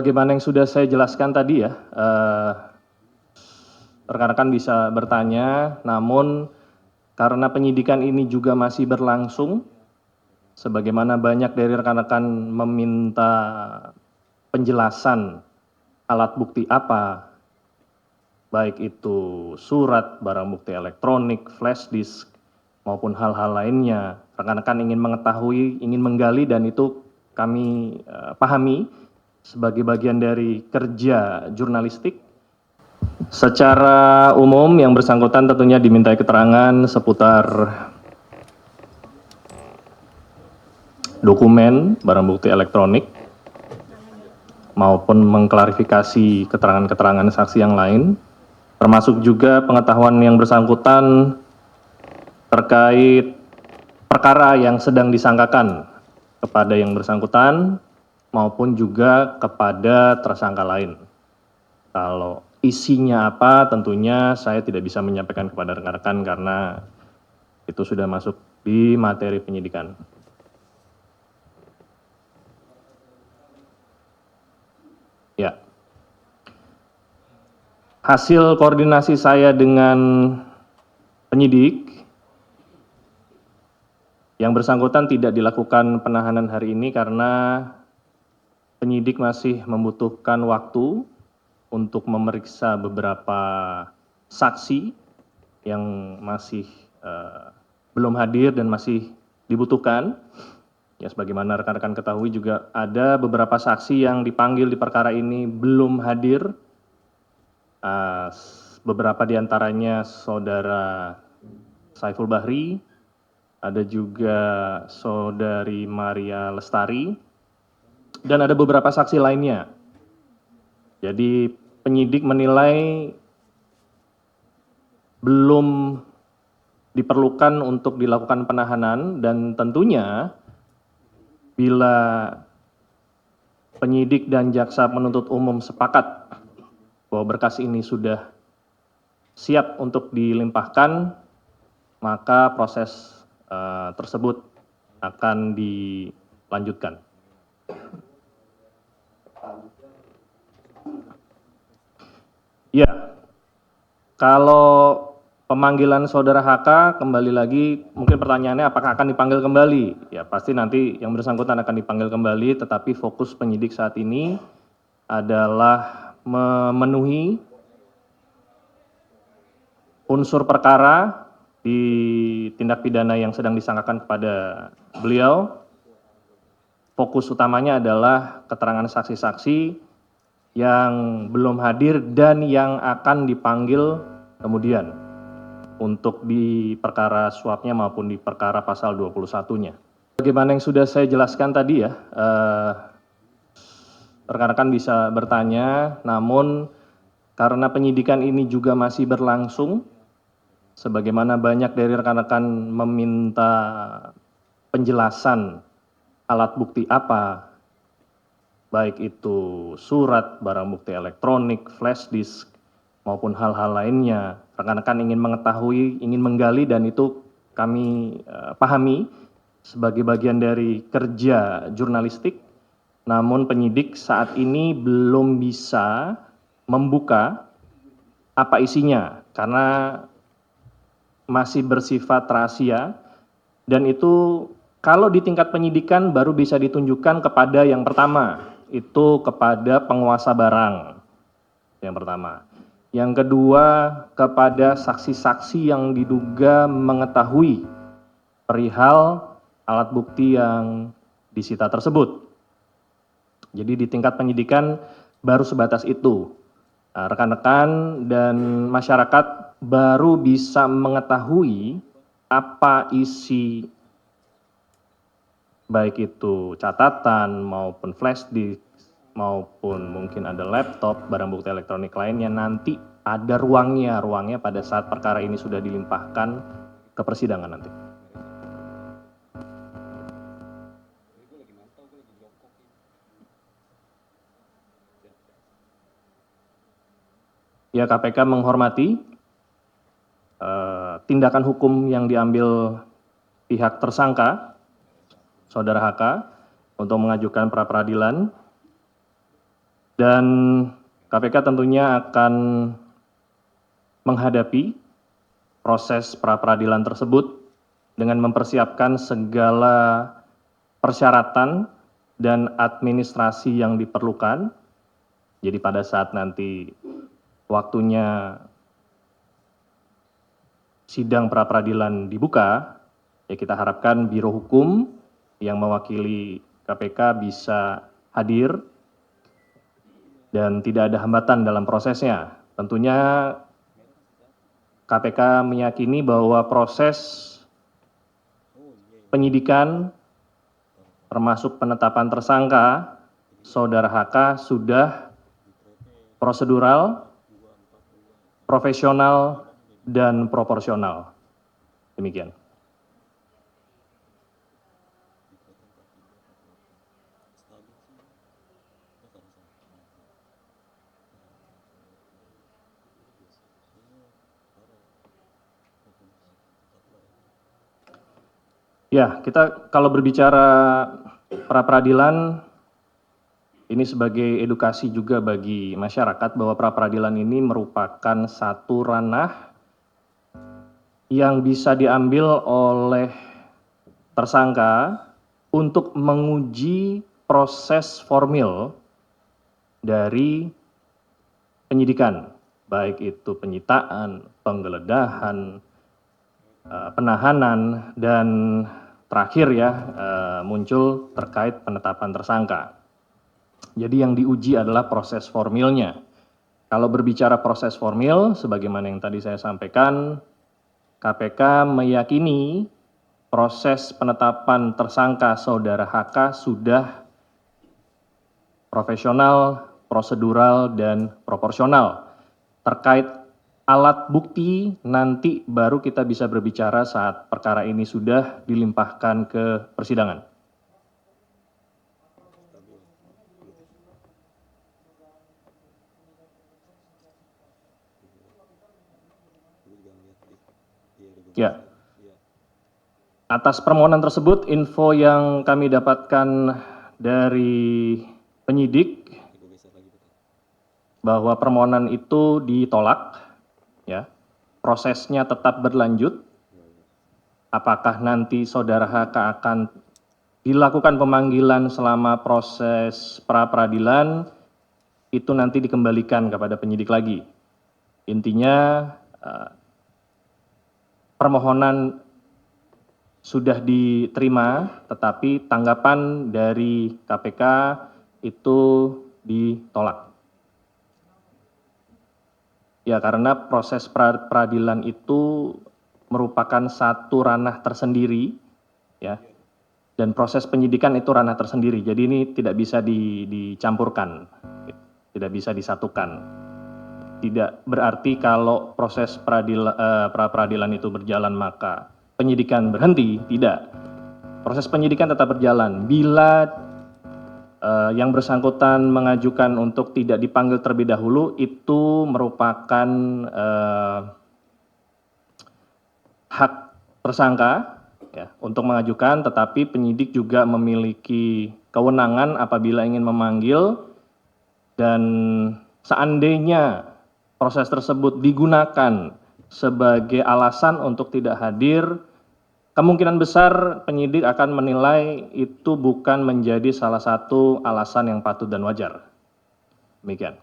Bagaimana yang sudah saya jelaskan tadi ya, rekan-rekan bisa bertanya, namun karena penyidikan ini juga masih berlangsung, sebagaimana banyak dari rekan-rekan meminta penjelasan alat bukti apa, baik itu surat, barang bukti elektronik, flash disk, maupun hal-hal lainnya. Rekan-rekan ingin mengetahui, ingin menggali, dan itu kami pahami sebagai bagian dari kerja jurnalistik. Secara umum yang bersangkutan tentunya dimintai keterangan seputar dokumen, barang bukti elektronik, maupun mengklarifikasi keterangan-keterangan saksi yang lain, termasuk juga pengetahuan yang bersangkutan terkait perkara yang sedang disangkakan kepada yang bersangkutan maupun juga kepada tersangka lain. Kalau isinya apa tentunya saya tidak bisa menyampaikan kepada rekan-rekan karena itu sudah masuk di materi penyidikan. Ya. Hasil koordinasi saya dengan penyidik, yang bersangkutan tidak dilakukan penahanan hari ini karena penyidik masih membutuhkan waktu untuk memeriksa beberapa saksi yang masih belum hadir dan masih dibutuhkan. Ya, sebagaimana rekan-rekan ketahui juga ada beberapa saksi yang dipanggil di perkara ini belum hadir. Beberapa di antaranya Saudara Saiful Bahri, ada juga Saudari Maria Lestari, dan ada beberapa saksi lainnya. Jadi penyidik menilai belum diperlukan untuk dilakukan penahanan, dan tentunya bila penyidik dan jaksa penuntut umum sepakat bahwa berkas ini sudah siap untuk dilimpahkan, maka proses tersebut akan dilanjutkan. Ya, kalau pemanggilan Saudara HK kembali lagi, mungkin pertanyaannya apakah akan dipanggil kembali? Ya, pasti nanti yang bersangkutan akan dipanggil kembali, tetapi fokus penyidik saat ini adalah memenuhi unsur perkara di tindak pidana yang sedang disangkakan kepada beliau. Fokus utamanya adalah keterangan saksi-saksi yang belum hadir dan yang akan dipanggil kemudian untuk di perkara suapnya maupun di perkara pasal 21-nya. Bagaimana yang sudah saya jelaskan tadi ya, rekan-rekan bisa bertanya, namun karena penyidikan ini juga masih berlangsung, sebagaimana banyak dari rekan-rekan meminta penjelasan alat bukti apa, baik itu surat, barang bukti elektronik, flash disk, maupun hal-hal lainnya. Rekan-rekan ingin mengetahui, ingin menggali, dan itu kami pahami sebagai bagian dari kerja jurnalistik. Namun penyidik saat ini belum bisa membuka apa isinya karena masih bersifat rahasia, dan itu kalau di tingkat penyidikan baru bisa ditunjukkan kepada yang pertama, itu kepada penguasa barang, yang pertama. Yang kedua, kepada saksi-saksi yang diduga mengetahui perihal alat bukti yang disita tersebut. Jadi di tingkat penyidikan baru sebatas itu. Rekan-rekan dan masyarakat baru bisa mengetahui apa isi baik itu catatan maupun flash disk maupun mungkin ada laptop, barang bukti elektronik lainnya, nanti ada ruangnya pada saat perkara ini sudah dilimpahkan ke persidangan nanti. Ya, KPK menghormati tindakan hukum yang diambil pihak tersangka, Saudara HK, untuk mengajukan pra peradilan. Dan KPK tentunya akan menghadapi proses pra-peradilan tersebut dengan mempersiapkan segala persyaratan dan administrasi yang diperlukan. Jadi pada saat nanti waktunya sidang pra-peradilan dibuka, ya kita harapkan Biro Hukum yang mewakili KPK bisa hadir dan tidak ada hambatan dalam prosesnya. Tentunya KPK meyakini bahwa proses penyidikan termasuk penetapan tersangka Saudara HK sudah prosedural, profesional, dan proporsional. Demikian. Ya, kita kalau berbicara pra-peradilan, ini sebagai edukasi juga bagi masyarakat bahwa pra-peradilan ini merupakan satu ranah yang bisa diambil oleh tersangka untuk menguji proses formil dari penyidikan, baik itu penyitaan, penggeledahan, penahanan, dan terakhir ya muncul terkait penetapan tersangka. Jadi yang diuji adalah proses formilnya. Kalau berbicara proses formil, sebagaimana yang tadi saya sampaikan, KPK meyakini proses penetapan tersangka Saudara HK sudah profesional, prosedural, dan proporsional. Terkait alat bukti, nanti baru kita bisa berbicara saat perkara ini sudah dilimpahkan ke persidangan. Ya. Atas permohonan tersebut, info yang kami dapatkan dari penyidik bahwa permohonan itu ditolak, ya. Prosesnya tetap berlanjut. Apakah nanti Saudara HK akan dilakukan pemanggilan selama proses pra-peradilan, itu nanti dikembalikan kepada penyidik lagi. Intinya permohonan sudah diterima, tetapi tanggapan dari KPK itu ditolak. Ya, karena proses peradilan itu merupakan satu ranah tersendiri, ya, dan proses penyidikan itu ranah tersendiri. Jadi ini tidak bisa dicampurkan, tidak bisa disatukan. Tidak berarti kalau proses pra-peradilan itu berjalan maka penyidikan berhenti, tidak. Proses penyidikan tetap berjalan. Bila yang bersangkutan mengajukan untuk tidak dipanggil terlebih dahulu, itu merupakan hak tersangka ya, untuk mengajukan, tetapi penyidik juga memiliki kewenangan apabila ingin memanggil, dan seandainya proses tersebut digunakan sebagai alasan untuk tidak hadir, kemungkinan besar penyidik akan menilai itu bukan menjadi salah satu alasan yang patut dan wajar. Demikian.